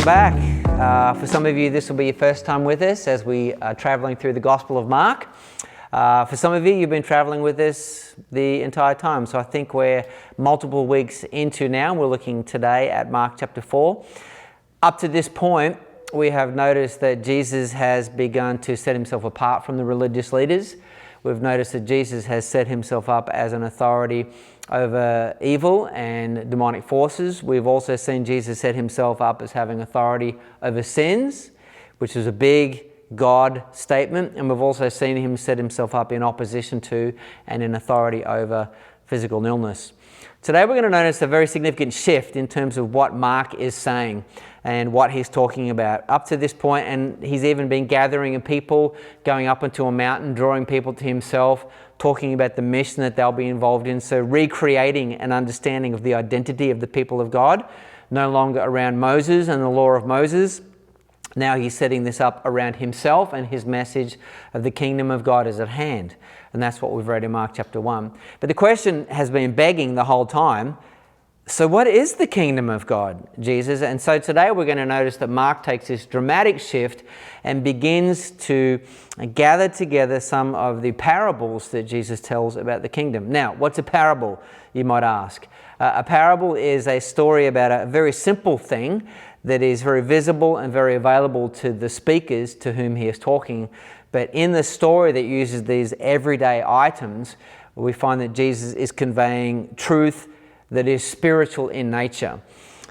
back. For some of you, this will be your first time with us as we are traveling through the Gospel of Mark. For some of you, you've been traveling with us the entire time. So I think we're multiple weeks into now. We're looking today at Mark chapter 4. Up to this point, we have noticed that Jesus has begun to set himself apart from the religious leaders. We've noticed that Jesus has set himself up as an authority over evil and demonic forces. We've also seen Jesus set himself up as having authority over sins, which is a big God statement. And we've also seen him set himself up in opposition to and in authority over physical illness. Today we're going to notice a very significant shift in terms of what Mark is saying and what he's talking about. Up to this point, and he's even been gathering a people, going up into a mountain, drawing people to himself, talking about the mission that they'll be involved in. So recreating an understanding of the identity of the people of God, no longer around Moses and the law of Moses. Now he's setting this up around himself, and his message of the kingdom of God is at hand. And that's what we've read in Mark chapter 1. But the question has been begging the whole time, so what is the kingdom of God, Jesus? And so today we're going to notice that Mark takes this dramatic shift and begins to gather together some of the parables that Jesus tells about the kingdom. Now, what's a parable, you might ask? A parable is a story about a very simple thing that is very visible and very available to the speakers to whom he is talking. But in the story that uses these everyday items, we find that Jesus is conveying truth that is spiritual in nature.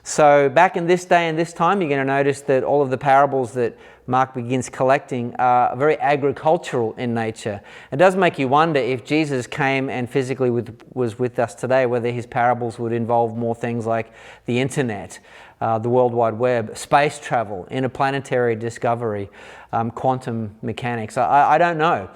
So back in this day and this time, you're going to notice that all of the parables that Mark begins collecting are very agricultural in nature. It does make you wonder if Jesus came and physically was with us today, whether his parables would involve more things like the internet, the World Wide Web, space travel, interplanetary discovery, quantum mechanics. I don't know.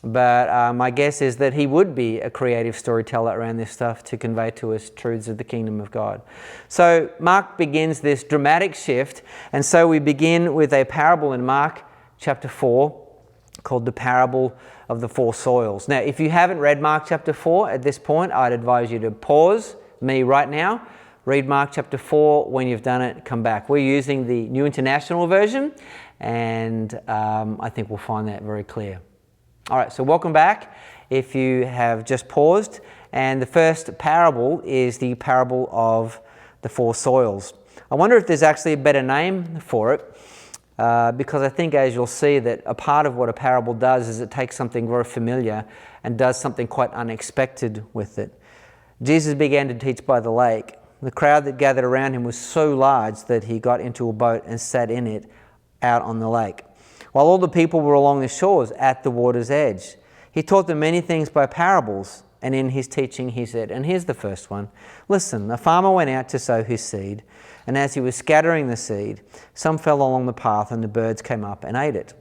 But my guess is that he would be a creative storyteller around this stuff to convey to us truths of the kingdom of God. So Mark begins this dramatic shift, and so we begin with a parable in Mark chapter 4 called the parable of the four soils. Now, if you haven't read Mark chapter 4 at this point, I'd advise you to pause me right now, read Mark chapter 4. When you've done it, come back. We're using the New International Version, and I think we'll find that very clear. All right, so welcome back if you have just paused. And the first parable is the parable of the four soils. I wonder if there's actually a better name for it, because I think, as you'll see, that a part of what a parable does is it takes something very familiar and does something quite unexpected with it. Jesus began to teach by the lake. The crowd that gathered around him was so large that he got into a boat and sat in it out on the lake, while all the people were along the shores at the water's edge. He taught them many things by parables, and in his teaching he said, and here's the first one, listen, a farmer went out to sow his seed, and as he was scattering the seed, some fell along the path and the birds came up and ate it.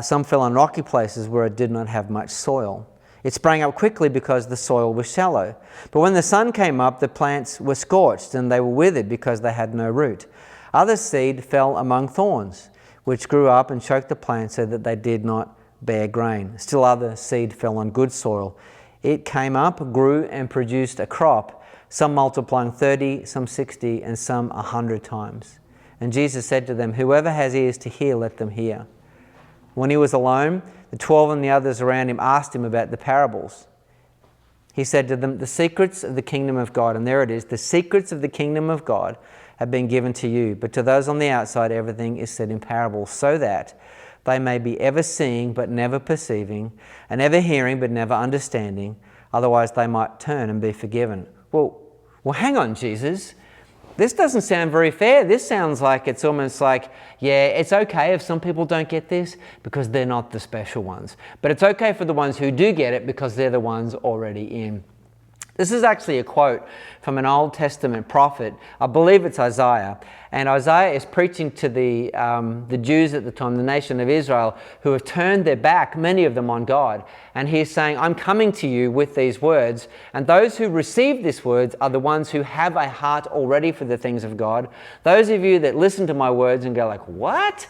Some fell on rocky places where it did not have much soil. It sprang up quickly because the soil was shallow. But when the sun came up, the plants were scorched and they were withered because they had no root. Other seed fell among thorns, which grew up and choked the plants so that they did not bear grain. Still other seed fell on good soil. It came up, grew, and produced a crop, some multiplying 30, some 60, and some 100 times. And Jesus said to them, whoever has ears to hear, let them hear. When he was alone, the 12 and the others around him asked him about the parables. He said to them, the secrets of the kingdom of God, and there it is, the secrets of the kingdom of God have been given to you, but to those on the outside everything is said in parables, so that they may be ever seeing but never perceiving, and ever hearing but never understanding, otherwise they might turn and be forgiven. Well, hang on, Jesus. This doesn't sound very fair. This sounds like it's almost like, yeah, it's okay if some people don't get this because they're not the special ones. But it's okay for the ones who do get it because they're the ones already in. This is actually a quote from an Old Testament prophet. I believe it's Isaiah. And Isaiah is preaching to the Jews at the time, the nation of Israel, who have turned their back, many of them, on God. And he's saying, I'm coming to you with these words. And those who receive these words are the ones who have a heart already for the things of God. Those of you that listen to my words and go like, what?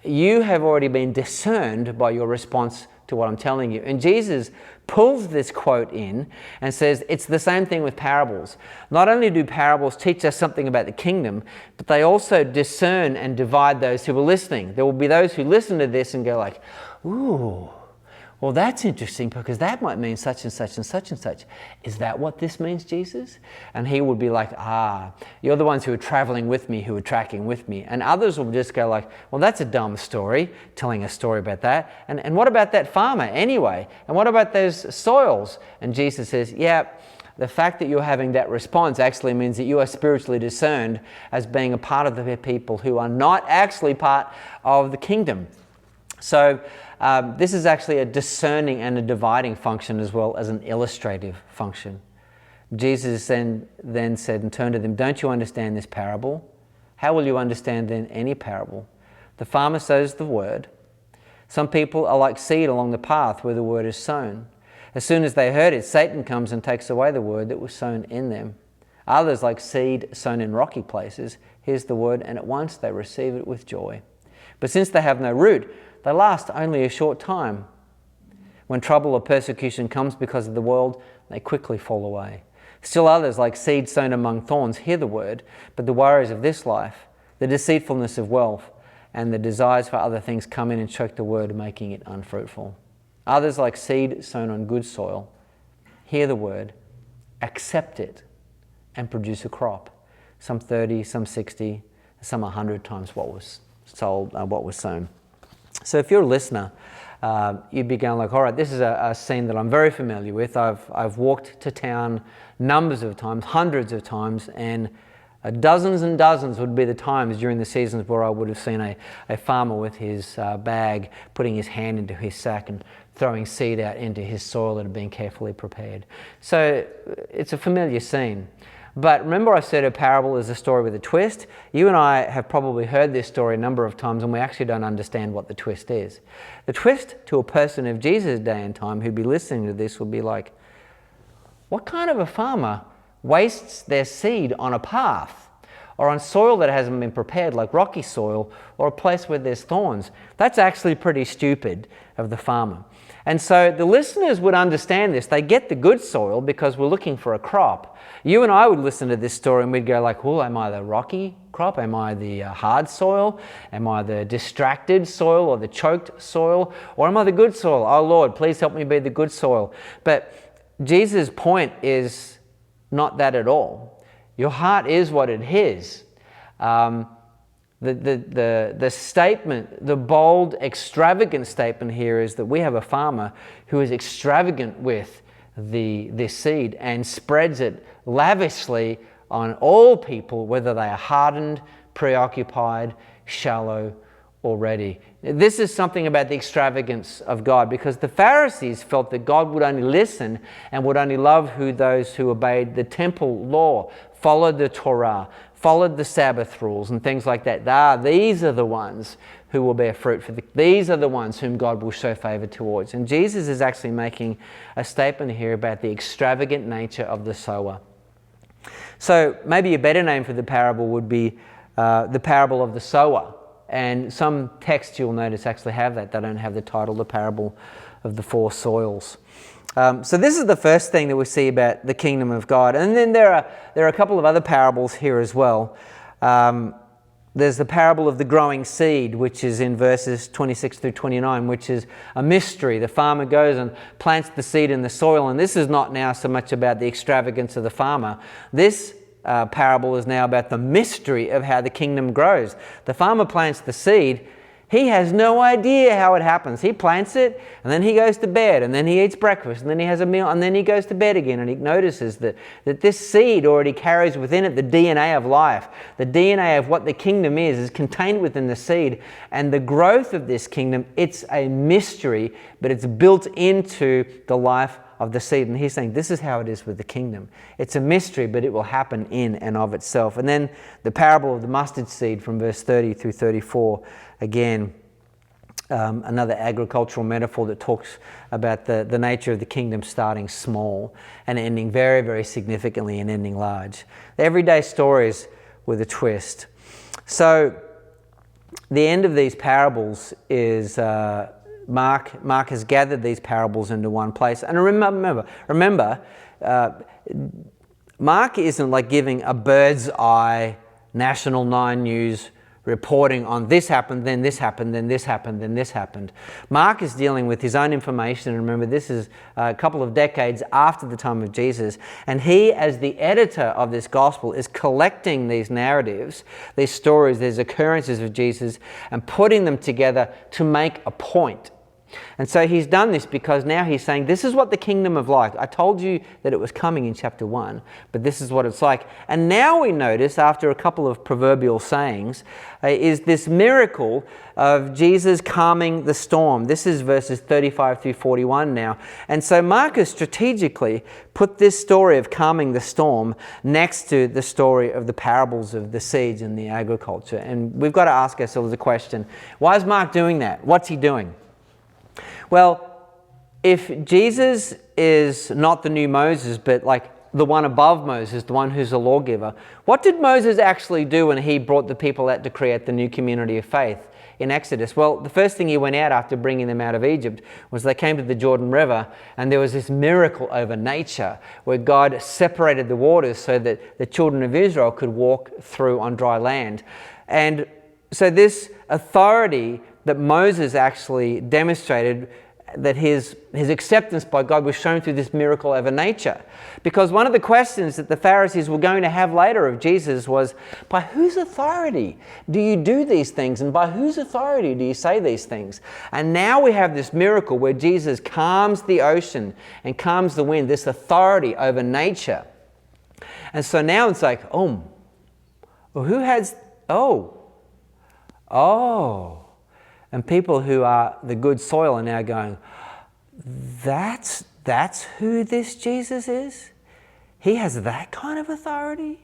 You have already been discerned by your response to what I'm telling you. And Jesus pulls this quote in and says it's the same thing with parables. Not only do parables teach us something about the kingdom, but they also discern and divide those who are listening. There will be those who listen to this and go like, ooh, well, that's interesting because that might mean such and such and such and such. Is that what this means, Jesus? And he would be like, you're the ones who are traveling with me, who are tracking with me. And others will just go like, well, that's a dumb story, telling a story about that. And what about that farmer anyway? And what about those soils? And Jesus says, yeah, the fact that you're having that response actually means that you are spiritually discerned as being a part of the people who are not actually part of the kingdom. So this is actually a discerning and a dividing function as well as an illustrative function. Jesus then said and turned to them, don't you understand this parable? How will you understand then any parable? The farmer sows the word. Some people are like seed along the path where the word is sown. As soon as they heard it, Satan comes and takes away the word that was sown in them. Others like seed sown in rocky places, hears the word and at once they receive it with joy. But since they have no root, they last only a short time. When trouble or persecution comes because of the world, they quickly fall away. Still others, like seed sown among thorns, hear the word, but the worries of this life, the deceitfulness of wealth, and the desires for other things come in and choke the word, making it unfruitful. Others, like seed sown on good soil, hear the word, accept it, and produce a crop. Some 30, some 60, some 100 times what was sown. So if you're a listener, you'd be going like, all right, this is a scene that I'm very familiar with. I've walked to town numbers of times, hundreds of times, and dozens and dozens would be the times during the seasons where I would have seen a farmer with his bag, putting his hand into his sack and throwing seed out into his soil that had been carefully prepared. So it's a familiar scene. But remember I said a parable is a story with a twist. You and I have probably heard this story a number of times and we actually don't understand what the twist is. The twist to a person of Jesus' day and time who'd be listening to this would be like, what kind of a farmer wastes their seed on a path or on soil that hasn't been prepared, like rocky soil or a place where there's thorns? That's actually pretty stupid of the farmer. And so the listeners would understand this. They get the good soil because we're looking for a crop. You and I would listen to this story and we'd go like, well, am I the rocky crop? Am I the hard soil? Am I the distracted soil or the choked soil? Or am I the good soil? Oh Lord, please help me be the good soil. But Jesus' point is not that at all. Your heart is what it is. The statement, the bold, extravagant statement here is that we have a farmer who is extravagant with this seed and spreads it lavishly on all people, whether they are hardened, preoccupied, shallow, or ready. This is something about the extravagance of God, because the Pharisees felt that God would only listen and would only love those who obeyed the temple law, followed the Torah, followed the Sabbath rules and things like that. These are the ones who will bear fruit these are the ones whom God will show favor towards. And Jesus is actually making a statement here about the extravagant nature of the sower. So maybe a better name for the parable would be the parable of the sower. And some texts you'll notice actually have that. They don't have the title, the parable of the four soils. So this is the first thing that we see about the kingdom of God. And then there are a couple of other parables here as well. There's the parable of the growing seed, which is in verses 26 through 29, which is a mystery. The farmer goes and plants the seed in the soil, and this is not now so much about the extravagance of the farmer. This parable is now about the mystery of how the kingdom grows. The farmer plants the seed. He has no idea how it happens. He plants it, and then he goes to bed, and then he eats breakfast, and then he has a meal, and then he goes to bed again, and he notices that this seed already carries within it the DNA of life. The DNA of what the kingdom is contained within the seed, and the growth of this kingdom, it's a mystery, but it's built into the life of the seed. And he's saying this is how it is with the kingdom. It's a mystery, but it will happen in and of itself. And then the parable of the mustard seed from verse 30 through 34. Again, another agricultural metaphor that talks about the nature of the kingdom starting small and ending very, very significantly and ending large. The everyday stories with a twist. So the end of these parables is Mark has gathered these parables into one place. And remember, Mark isn't like giving a bird's eye National 9 News reporting on this happened, then this happened, then this happened, then this happened. Mark is dealing with his own information. And remember, this is a couple of decades after the time of Jesus. And he, as the editor of this gospel, is collecting these narratives, these stories, these occurrences of Jesus, and putting them together to make a point. And so he's done this because now he's saying, this is what the kingdom of light. I told you that it was coming in chapter 1, but this is what it's like. And now we notice, after a couple of proverbial sayings, is this miracle of Jesus calming the storm. This is verses 35 through 41 now. And so Mark has strategically put this story of calming the storm next to the story of the parables of the seeds and the agriculture. And we've got to ask ourselves the question, why is Mark doing that? What's he doing? Well, if Jesus is not the new Moses, but like the one above Moses, the one who's a lawgiver, what did Moses actually do when he brought the people out to create the new community of faith in Exodus? Well, the first thing he went out after bringing them out of Egypt was they came to the Jordan River, and there was this miracle over nature where God separated the waters so that the children of Israel could walk through on dry land. And so this authority that Moses actually demonstrated, that his acceptance by God was shown through this miracle over nature. Because one of the questions that the Pharisees were going to have later of Jesus was, by whose authority do you do these things? And by whose authority do you say these things? And now we have this miracle where Jesus calms the ocean and calms the wind, this authority over nature. And so now it's like, well, who has, and people who are the good soil are now going, that's who this Jesus is? He has that kind of authority?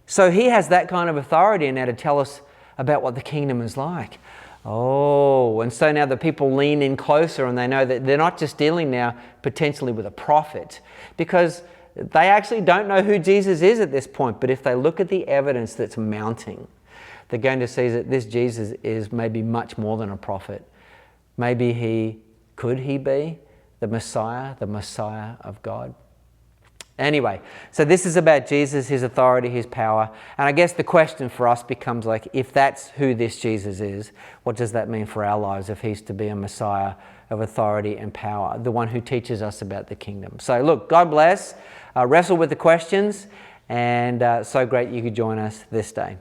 So he has that kind of authority now to tell us about what the kingdom is like. And so now the people lean in closer, and they know that they're not just dealing now potentially with a prophet, because they actually don't know who Jesus is at this point. But if they look at the evidence that's mounting, they're going to see that this Jesus is maybe much more than a prophet. Maybe could he be the Messiah of God? Anyway, so this is about Jesus, his authority, his power. And I guess the question for us becomes like, if that's who this Jesus is, what does that mean for our lives if he's to be a Messiah of authority and power, the one who teaches us about the kingdom? So look, God bless. Wrestle with the questions, and so great you could join us this day.